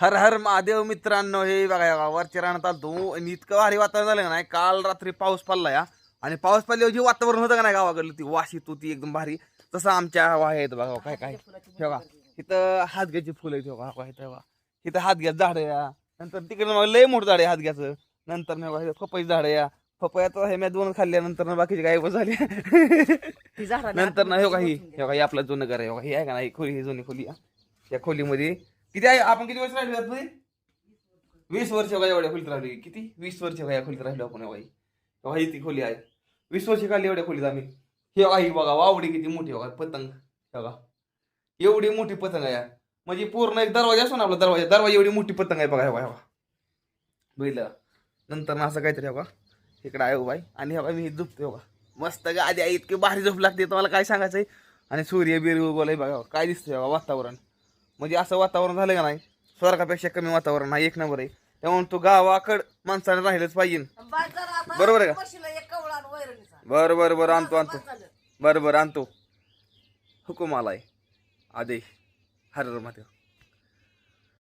हर हर महादेव मित्रांनो, हे बघा वरच्या रानात आलतो आणि इतकं भारी वातावरण झालं नाही. काल रात्री पाऊस पडला या, आणि पाऊस पडल्यावर जे वातावरण होतं का नाही गावाकडलं, ती वास येत होती एकदम भारी. तसं आमच्या वाह येत बघा. काय काय ठेवा इथं हातग्याची फुलं आहेत बघा. इथं इथं हातग्याचं झाड या, नंतर तिकडे मग लय मोठं झाड आहे हातग्याचं. नंतर नाही पपईचं झाड या, पपयाचं हे मी 2 खाल्ल्यानंतर बाकीचे गायब झाले. नंतर ना हे काही आपलं जुनं घर आहे हे आहे का नाही, खोली ही जुनी खोली आहे. त्या खोलीमध्ये किती आहे, आपण किती वर्ष राहिलो तुम्ही? 20 वर्ष का एवढ्या खोलीत राहिलो. किती 20 वर्ष का या खोलीत राहिलो आपण. ही ती खोली आहे. 20 वर्ष काढली एवढ्या खोलीत आम्ही. हे आई बघा वावडी किती मोठी बघा, पतंग बघा एवढी मोठी पतंग आहे. म्हणजे पूर्ण एक दरवाजा असतो ना आपला, दरवाजा एवढी मोठी पतंग आहे बघा. बघा बघितलं. नंतर ना असं काहीतरी बघा इकडे आहे बाई. आणि बघा मी झोपतोय बघा मस्त गादी आहे, इतकी भारी झोप लागते तुम्हाला काय सांगायचंय. आणि सूर्य बिर उगवलंय बघा, काय दिसतंय बघा वातावरण. म्हणजे असं वातावरण झालं का नाही, स्वर्गापेक्षा कमी वातावरण नाही, एक नंबर आहे. त्यामुळे तो गावाकड माणसाने राहिलंच पाहिजे. बरोबर आहे का? बरं आणतो. बरं आणतो. हुकुम आलाय आदेश. हर हर महादेव.